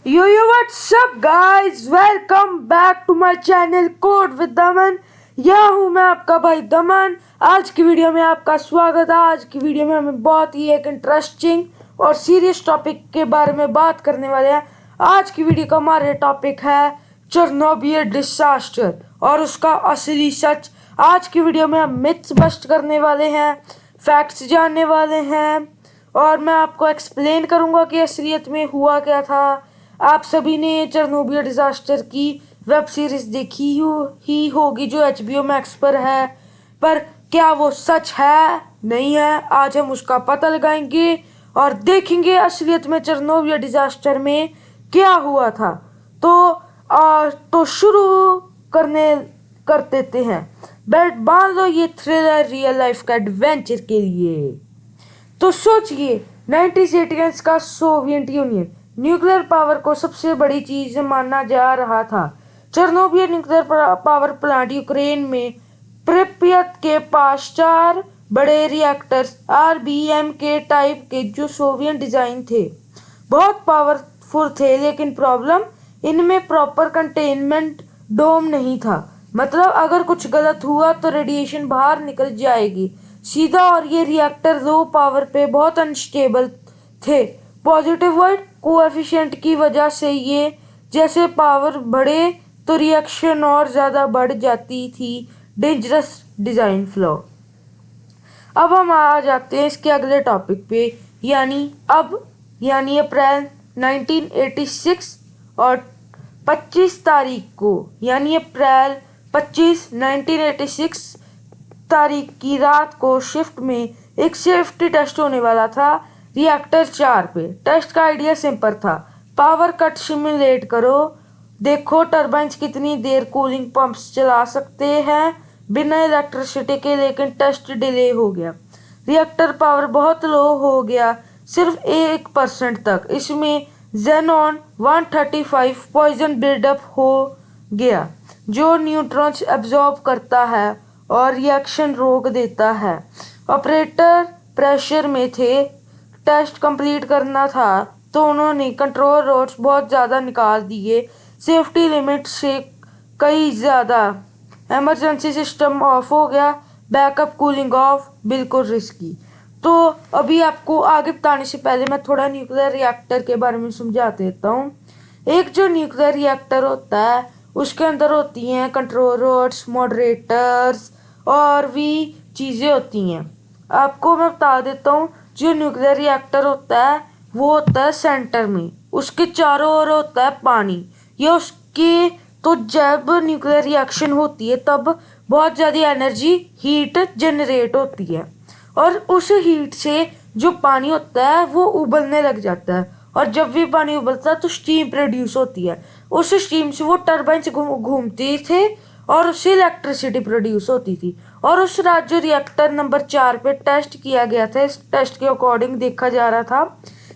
What's up guys? Welcome back to my channel Code with दमन। यह हूँ मैं आपका भाई दमन। आज की वीडियो में आपका स्वागत है। आज की वीडियो में हमें बहुत ही एक इंटरेस्टिंग और सीरियस टॉपिक के बारे में बात करने वाले हैं। आज की वीडियो का हमारा टॉपिक है चेरनोबिल डिजास्टर और उसका असली सच। आज की वीडियो में हम मिथ्स बस्ट करने वाले हैं, फैक्ट्स जानने वाले हैं और मैं आपको एक्सप्लेन करूंगा कि असलियत में हुआ क्या था। आप सभी ने चेरनोबिल डिजास्टर की वेब सीरीज देखी ही होगी जो HBO मैक्स पर है, पर क्या वो सच है नहीं है, आज हम उसका पता लगाएंगे और देखेंगे असलियत में चेरनोबिल डिजास्टर में क्या हुआ था। तो शुरू कर देते हैं। बेट बांध लो ये थ्रिलर रियल लाइफ का एडवेंचर के लिए। तो सोचिए 1980s का सोवियत यूनियन न्यूक्लियर पावर को सबसे बड़ी चीज माना जा रहा था। Chernobyl nuclear power plant Ukraine में प्रिप्यत के पास 4 बड़े रिएक्टर्स RBM के टाइप के जो सोवियत डिजाइन थे बहुत पावरफुल थे, लेकिन प्रॉब्लम इनमें प्रॉपर कंटेनमेंट डोम नहीं था। मतलब अगर कुछ गलत हुआ तो रेडिएशन बाहर निकल जाएगी सीधा, और ये रिएक्टर लो पावर पे बहुत अनस्टेबल थे। पॉजिटिव वर्ड कोएफिशिएंट की वजह से ये जैसे पावर बढ़े तो रिएक्शन और ज़्यादा बढ़ जाती थी। Dangerous design flaw. अब हम आ जाते हैं इसके अगले टॉपिक पे, यानी अप्रैल 1986 और 25 तारीख को, यानी अप्रैल 25 1986 तारीख की रात को शिफ्ट में एक सेफ्टी टेस्ट होने वाला था रिएक्टर 4 पे। टेस्ट का आइडिया सिंपल था, पावर कट सिमुलेट करो, देखो टरबाइन्स कितनी देर कूलिंग पंप्स चला सकते हैं बिना इलेक्ट्रिसिटी के। लेकिन टेस्ट डिले हो गया, रिएक्टर पावर बहुत लो हो गया, सिर्फ 1% तक। इसमें जेनॉन 135 पॉइजन बिल्डअप हो गया जो न्यूट्रॉन्स एब्जॉर्ब करता है और रिएक्शन रोक देता है। ऑपरेटर प्रेशर में थे, टेस्ट कंप्लीट करना था तो उन्होंने कंट्रोल रोड्स बहुत ज़्यादा निकाल दिए, सेफ्टी लिमिट से कई ज़्यादा। इमरजेंसी सिस्टम ऑफ हो गया, बैकअप कूलिंग ऑफ, बिल्कुल रिस्की। तो अभी आपको आगे बताने से पहले मैं थोड़ा न्यूक्लियर रिएक्टर के बारे में समझा देता हूँ। एक जो न्यूक्लियर रिएक्टर होता है उसके अंदर होती हैं कंट्रोल रोड्स, मॉडरेटर्स और भी चीज़ें होती हैं। आपको मैं बता देता हूँ, जो न्यूक्लियर रिएक्टर होता है वो होता है सेंटर में, उसके चारों ओर होता है पानी। ये उसके तो जब न्यूक्लियर रिएक्शन होती है तब बहुत ज़्यादा एनर्जी हीट जनरेट होती है और उस हीट से जो पानी होता है वो उबलने लग जाता है, और जब भी पानी उबलता है तो स्टीम प्रोड्यूस होती है। उस स्टीम से वो टरबाइन से घूमती थे और उससे इलेक्ट्रिसिटी प्रोड्यूस होती थी। और उस रात जो रिएक्टर नंबर 4 पे टेस्ट किया गया था, इस टेस्ट के अकॉर्डिंग देखा जा रहा था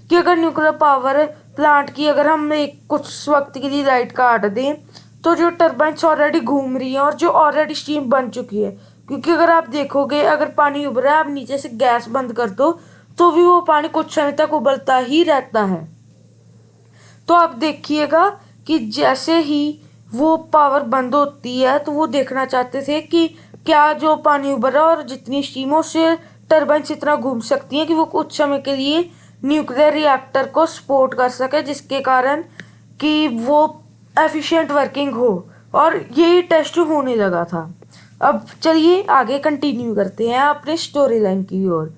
कि अगर न्यूक्लियर पावर प्लांट की अगर हम एक कुछ वक्त के लिए लाइट काट दें तो जो टरबाइन्स ऑलरेडी घूम रही हैं और जो ऑलरेडी स्टीम बन चुकी है, क्योंकि अगर आप देखोगे अगर पानी उबल रहा है आप नीचे से गैस बंद कर दो तो भी वो पानी कुछ समय तक उबलता ही रहता है। तो आप देखिएगा कि जैसे ही वो पावर बंद होती है तो वो देखना चाहते थे कि क्या जो पानी उबल रहा है और जितनी स्टीमों से टरबाइन्स इतना घूम सकती हैं कि वो कुछ समय के लिए न्यूक्लियर रिएक्टर को सपोर्ट कर सके, जिसके कारण कि वो एफिशिएंट वर्किंग हो। और यही टेस्ट होने लगा था। अब चलिए आगे कंटिन्यू करते हैं अपने स्टोरी लाइन की ओर।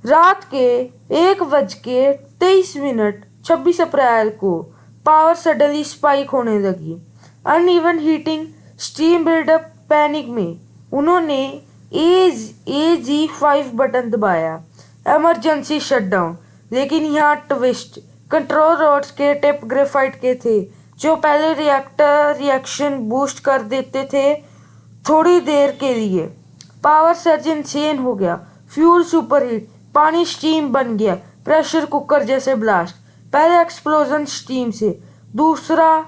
रात के 1:23 26 अप्रैल को पावर सडनली स्पाइक होने लगी। Uneven heating, steam buildup. Panic में उन्होंने AG5 बटन दबाया, इमरजेंसी शटडाउन। लेकिन यहाँ ट्विस्ट, कंट्रोल रोड्स के टिप ग्रेफाइट के थे जो पहले रिएक्टर रिएक्शन बूस्ट कर देते थे थोड़ी देर के लिए। पावर सर्ज इनसेन हो गया, फ्यूल सुपरहीट, पानी स्टीम बन गया, प्रेशर कुकर जैसे ब्लास्ट। पहले एक्सप्लोजन स्टीम से, दूसरा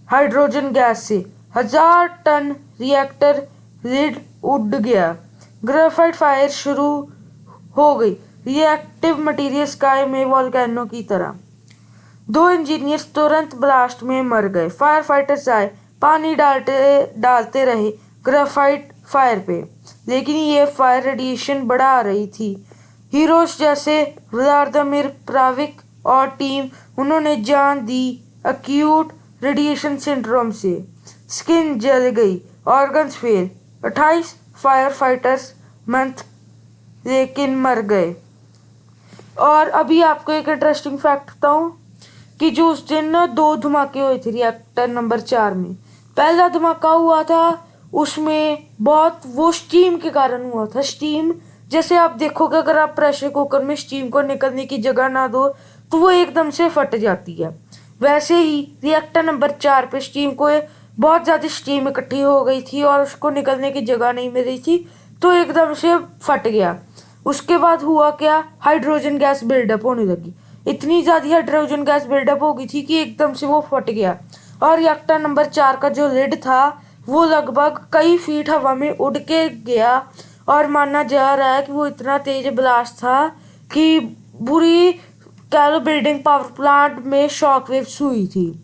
हाइड्रोजन गैस से। 1000 टन रिएक्टर लिड उड़ गया, ग्रेफाइट फायर शुरू हो गई, रिएक्टिव मटेरियल स्काई में वॉल्केनो की तरह। 2 इंजीनियर्स तुरंत ब्लास्ट में मर गए। फायर फाइटर्स आए, पानी डालते रहे ग्रेफाइट फायर पे, लेकिन ये फायर रेडिएशन बढ़ा रही थी। हीरोज जैसे व्लादिमीर प्राविक और टीम, उन्होंने जान दी एक्यूट रेडिएशन सिंड्रोम से। स्किन जल गई, organs fail, 28 fire fighters month लेकिन मर गए। और अभी आपको एक इंटरेस्टिंग फैक्ट बताऊं कि जो उस दिन ना 2 धमाके हुए थे रिएक्टर नंबर 4 में। पहला धमाका हुआ था, उसमें बहुत वो स्टीम के कारण हुआ था। स्टीम जैसे आप देखोगे, अगर आप प्रेशर कुकर में स्टीम को निकलने की जगह ना दो तो वो एकदम से फट जाती है। वैसे ही रिएक्टर नंबर 4 पे स्टीम को बहुत ज़्यादा स्टीम इकट्ठी हो गई थी और उसको निकलने की जगह नहीं मिल रही थी, तो एकदम से फट गया। उसके बाद हुआ क्या, हाइड्रोजन गैस बिल्डअप होने लगी। इतनी ज़्यादा हाइड्रोजन गैस बिल्डअप हो गई थी कि एकदम से वो फट गया और रिएक्टर नंबर 4 का जो लिड था वो लगभग कई फीट हवा में उड़ के गया। और माना जा रहा है कि वो इतना तेज ब्लास्ट था कि बुरी कह बिल्डिंग पावर प्लांट में शॉक वेव्स हुई थी।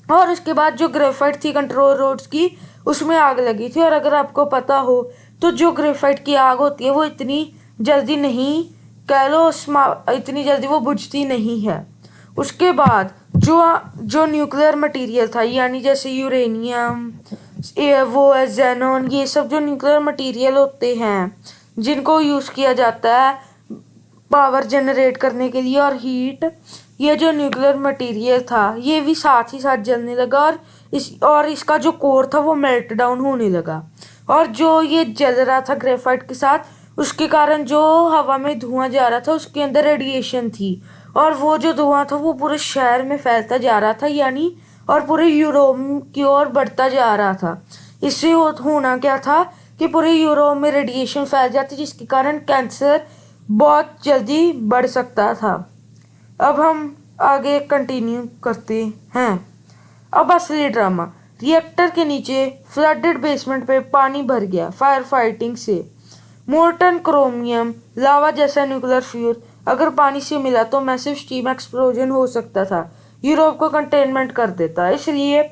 और उसके बाद जो ग्रेफाइट थी कंट्रोल रोड्स की, उसमें आग लगी थी। और अगर आपको पता हो तो जो ग्रेफाइट की आग होती है वो इतनी जल्दी नहीं, कह लो इतनी जल्दी वो बुझती नहीं है। उसके बाद जो जो न्यूक्लियर मटेरियल था, यानी जैसे यूरेनियम, वो जेनॉन, ये सब जो न्यूक्लियर मटेरियल होते हैं जिनको यूज़ किया जाता है पावर जनरेट करने के लिए और हीट, ये जो न्यूक्लियर मटेरियल था ये भी साथ ही साथ जलने लगा और इसका जो कोर था वो मेल्ट डाउन होने लगा। और जो ये जल रहा था ग्रेफाइट के साथ, उसके कारण जो हवा में धुआं जा रहा था उसके अंदर रेडिएशन थी और वो जो धुआं था वो पूरे शहर में फैलता जा रहा था, यानी और पूरे यूरोप की ओर बढ़ता जा रहा था। इससे होना क्या था कि पूरे यूरोप में रेडिएशन फैल जाती, जिसके कारण कैंसर बहुत जल्दी बढ़ सकता था। अब हम आगे कंटिन्यू करते हैं। अब असली ड्रामा, रिएक्टर के नीचे फ्लडेड बेसमेंट पे पानी भर गया फायर फाइटिंग से। मोल्टन क्रोमियम लावा जैसा न्यूक्लियर फ्यूल अगर पानी से मिला तो मैसिव स्टीम एक्सप्लोजन हो सकता था, यूरोप को कंटेनमेंट कर देता। इसलिए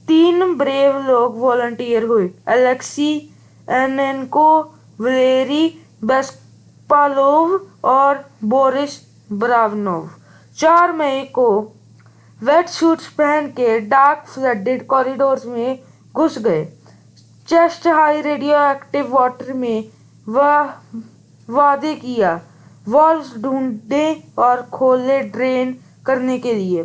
3 ब्रेव लोग वॉलंटियर हुए, अलेक्सी एनेनको, वलेरी बेस्पालोव और बोरिस ब्रावनोव। 4 मई को वेट सूट्स पहन के डार्क फ्लडेड कॉरिडोर्स में घुस गए। Chest high radio active water में वादे किया, वॉल्व्स ढूंढे और खोले ड्रेन करने के लिए।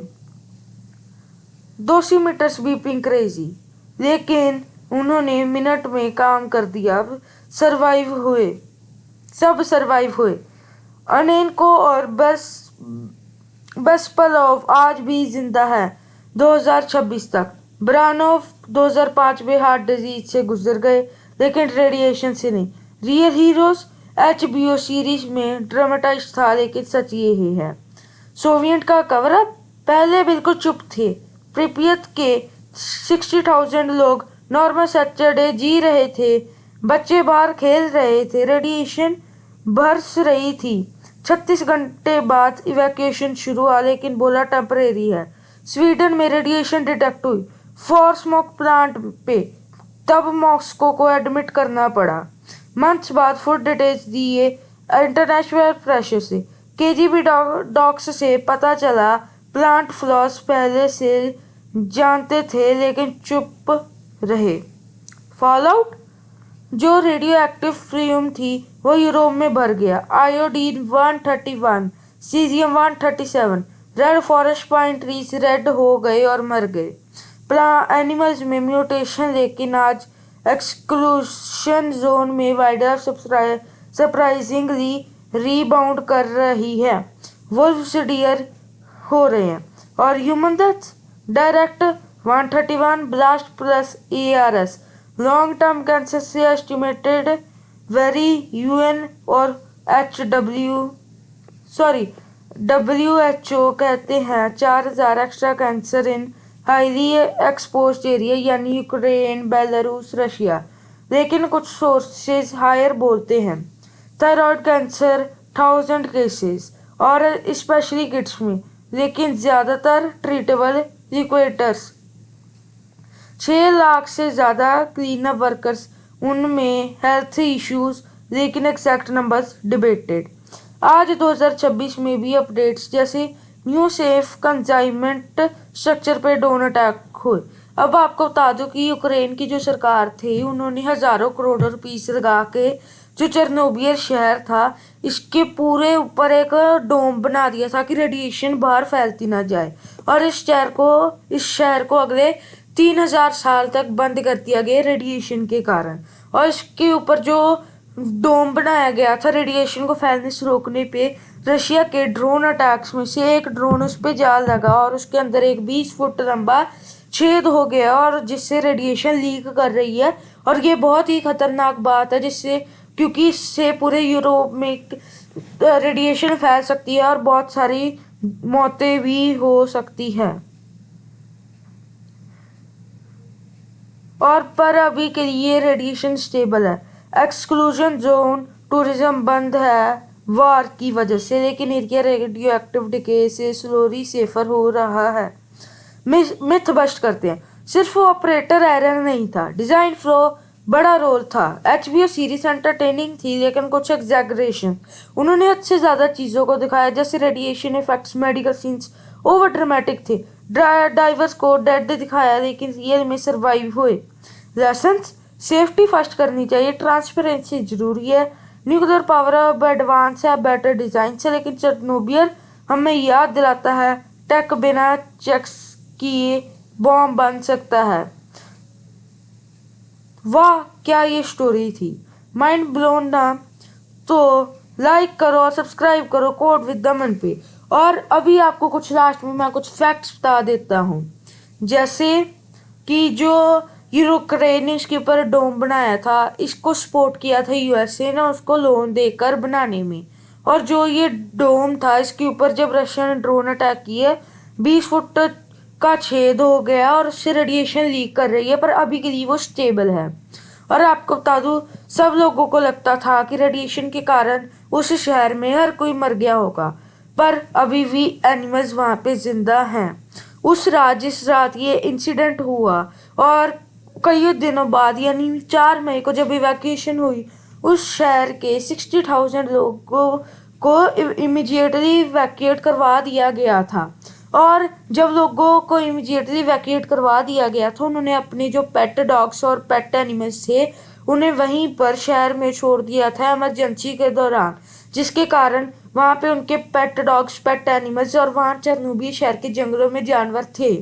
200 मीटर्स बीपिंग क्रेजी, लेकिन उन्होंने मिनट में काम कर दिया। सब सरवाइव हुए। अनेनको और बेस्पालोव आज भी जिंदा है 2026 तक। ब्रानोव 2005 में हार्ट डिजीज से गुजर गए, लेकिन रेडिएशन से नहीं। रियल हीरोज HBO सीरीज में ड्रामेटाइज था, लेकिन सच ये है। सोवियत का कवर अप, पहले बिल्कुल चुप थे। प्रिपियत के 60,000 लोग नॉर्मल सैटरडे जी रहे थे, बच्चे बाहर खेल रहे थे, रेडिएशन बरस रही थी। 36 घंटे बाद इवैक्यूएशन शुरू हुआ, लेकिन बोला टेम्परेरी है। स्वीडन में रेडिएशन डिटेक्ट हुई फॉर स्मोक प्लांट पे, तब मॉस्को को एडमिट करना पड़ा। मंथ्स बाद फुल डिटेल्स दिए इंटरनेशनल प्रेशर से। KGB डॉक्स से पता चला प्लांट फ्लॉस पहले से जानते थे लेकिन चुप रहे। फॉलआउट, जो रेडियो एक्टिव फ्यूम थी वो यूरोप में भर गया। Iodine 131, caesium 137, red forest pine trees red हो गए और मर गए। एनिमल्स में म्यूटेशन, लेकिन आज एक्सक्लूशन जोन में वाइल्ड सरप्राइजिंगली रीबाउंड कर रही है। वुल्व्स डियर हो रहे हैं और human death. Direct 131 blast plus ARS long term cancer से एस्टिमेटेड वेरी UN और WHO कहते हैं 4,000 extra cancer in highly exposed area, यानी यूक्रेन, बेलारूस, रशिया। लेकिन कुछ सोर्सेज हायर बोलते हैं। थायराइड कैंसर 1000 केसेस और स्पेशली किड्स में, लेकिन ज़्यादातर ट्रीटेबल लिक्विडर्स। 6 लाख से ज़्यादा क्लीनअप वर्कर्स, उनमें हेल्थ इश्यूज, लेकिन एग्जैक्ट नंबर्स डिबेटेड। आज 2026 में भी अपडेट्स जैसे न्यू सेफ कंसाइनमेंट स्ट्रक्चर पे ड्रोन अटैक हुए। अब आपको बता दूं कि यूक्रेन की जो सरकार थी उन्होंने हज़ारों करोड़ रुपीस लगा के जो चेर्नोबिल शहर था इसके पूरे ऊपर एक डोम बना दिया था कि रेडिएशन बाहर फैलती ना जाए, और इस शहर को अगले 3000 साल तक बंद कर दिया गया रेडिएशन के कारण। और इसके ऊपर जो डोम बनाया गया था रेडिएशन को फैलने से रोकने पे, रशिया के ड्रोन अटैक्स में से एक ड्रोन उस पे जा लगा और उसके अंदर एक 20 फुट लंबा छेद हो गया, और जिससे रेडिएशन लीक कर रही है। और ये बहुत ही खतरनाक बात है जिससे, क्योंकि इससे पूरे यूरोप में रेडिएशन फैल सकती है और बहुत सारी मौतें भी हो सकती है। और पर अभी के लिए रेडिएशन स्टेबल है। एक्सक्लूजन जोन टूरिज्म बंद है वार की वजह से, लेकिन एरिया रेडियो एक्टिव डिके से स्लोली सेफर हो रहा है। मिथ बस्ट करते हैं। सिर्फ ऑपरेटर एरर नहीं था, डिजाइन फ्लो बड़ा रोल था। HBO सीरीज एंटरटेनिंग थी लेकिन कुछ एग्जैगरेशन, उन्होंने अच्छे ज़्यादा चीज़ों को दिखाया, जैसे radiation effects, medical scenes over dramatic थे। डाइवर्स को डेड दिखाया लेकिन रियल में सर्वाइव हुए। लेसन्स, सेफ्टी फर्स्ट करनी चाहिए, ट्रांसपेरेंसी जरूरी है, न्यूक्लियर पावर अब एडवांस है, बेटर डिजाइन से, लेकिन चेर्नोबिल हमें याद दिलाता है टेक बिना चेक्स किए बॉम्ब बन सकता है। वाह क्या ये स्टोरी थी, माइंड ब्लोन ना? तो लाइक करो और सब्सक्राइब करो कोड विद दमन पे। और अभी आपको कुछ लास्ट में मैं कुछ फैक्ट्स बता देता हूँ, जैसे कि जो यूक्रेन ने इसके ऊपर डोम बनाया था, इसको सपोर्ट किया था USA ने उसको लोन देकर बनाने में। और जो ये डोम था इसके ऊपर जब रशिया ने ड्रोन अटैक किए 20 फुट का छेद हो गया और उससे रेडिएशन लीक कर रही है, पर अभी के लिए वो स्टेबल है। और आपको बता दूं, सब लोगों को लगता था कि रेडिएशन के कारण उस शहर में हर कोई मर गया होगा, पर अभी भी एनिमल्स वहाँ पे जिंदा हैं। जिस रात ये इंसिडेंट हुआ और कई दिनों बाद यानी 4 मई को जब इवैक्यूएशन हुई, उस शहर के 60,000 लोगों को इमीडिएटली इवैक्यूएट करवा दिया गया था। और जब लोगों को इमीडिएटली इवैक्यूएट करवा दिया गया था, उन्होंने अपने जो पेट डॉग्स और पेट एनिमल्स थे उन्हें वहीं पर शहर में छोड़ दिया था इमरजेंसी के दौरान, जिसके कारण वहाँ पे उनके पेट डॉग्स, पेट एनिमल्स, और वहाँ चेर्नोबिल शहर के जंगलों में जानवर थे।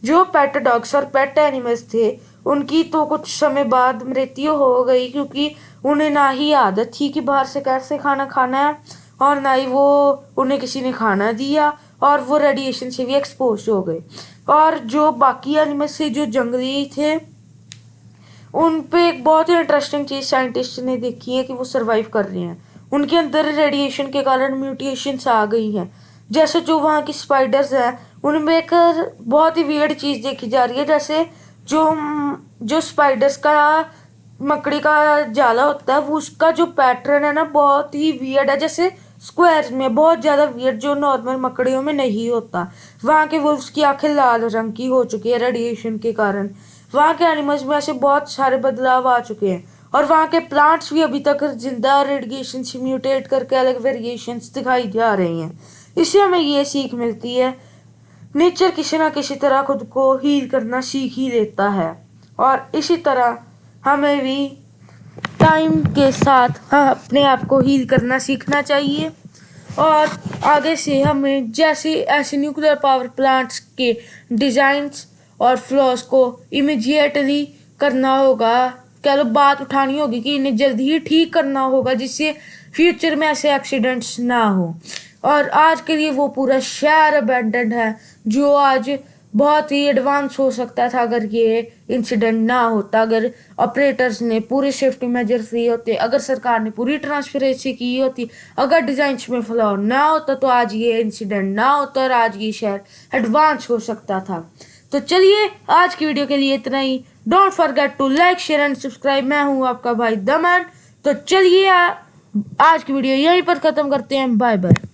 जो पेट डॉग्स और पेट एनिमल्स थे उनकी तो कुछ समय बाद मृत्यु हो गई, क्योंकि उन्हें ना ही आदत थी कि बाहर से कैसे खाना खाना है, और ना ही वो उन्हें किसी ने खाना दिया, और वो रेडिएशन से भी एक्सपोज हो गए। और जो बाकी एनिमल्स थे जो जंगली थे, उन पे एक बहुत ही इंटरेस्टिंग चीज़ साइंटिस्ट ने देखी है कि वो सरवाइव कर रहे हैं। उनके अंदर रेडिएशन के कारण म्यूटेशंस आ गई हैं। जैसे जो वहाँ की स्पाइडर्स हैं उनमें एक बहुत ही वियर्ड चीज़ देखी जा रही है, जैसे जो स्पाइडर्स का मकड़ी का जाला होता है वो उसका जो पैटर्न है ना बहुत ही वियर्ड है, जैसे स्क्वायर में बहुत ज़्यादा वियर्ड, जो नॉर्मल मकड़ियों में नहीं होता। वहाँ के वुल्व्स की आंखें लाल रंग की हो चुकी है रेडिएशन के कारण। वहाँ के एनिमल्स में ऐसे बहुत सारे बदलाव आ चुके हैं, और वहाँ के प्लांट्स भी अभी तक जिंदा रेडिएशन से म्यूटेट करके अलग वेरिएशंस दिखाई जा रही हैं। इससे हमें ये सीख मिलती है, नेचर किसी ना किसी तरह खुद को हील करना सीख ही लेता है, और इसी तरह हमें भी टाइम के साथ अपने आप को हील करना सीखना चाहिए। और आगे से हमें जैसे ऐसे न्यूक्लियर पावर प्लांट्स के डिज़ाइंस और फ्लॉज को इमीडिएटली करना होगा, कह लो बात उठानी होगी कि इन्हें जल्दी ही ठीक करना होगा, जिससे फ्यूचर में ऐसे एक्सीडेंट्स ना हो। और आज के लिए वो पूरा शहर अबैंडन्ड है, जो आज बहुत ही एडवांस हो सकता था अगर ये इंसिडेंट ना होता, अगर ऑपरेटर्स ने पूरे सेफ्टी मेजर्स लिए होते, अगर सरकार ने पूरी ट्रांसपेरेंसी की होती, अगर डिजाइन में फ्लॉ ना होता तो आज ये इंसिडेंट ना होता और आज ये शहर एडवांस हो सकता था। तो चलिए आज की वीडियो के लिए इतना ही। Don't forget to like, share and subscribe. मैं हूँ आपका भाई दमन। तो चलिए आज की वीडियो यहीं पर खत्म करते हैं। Bye bye.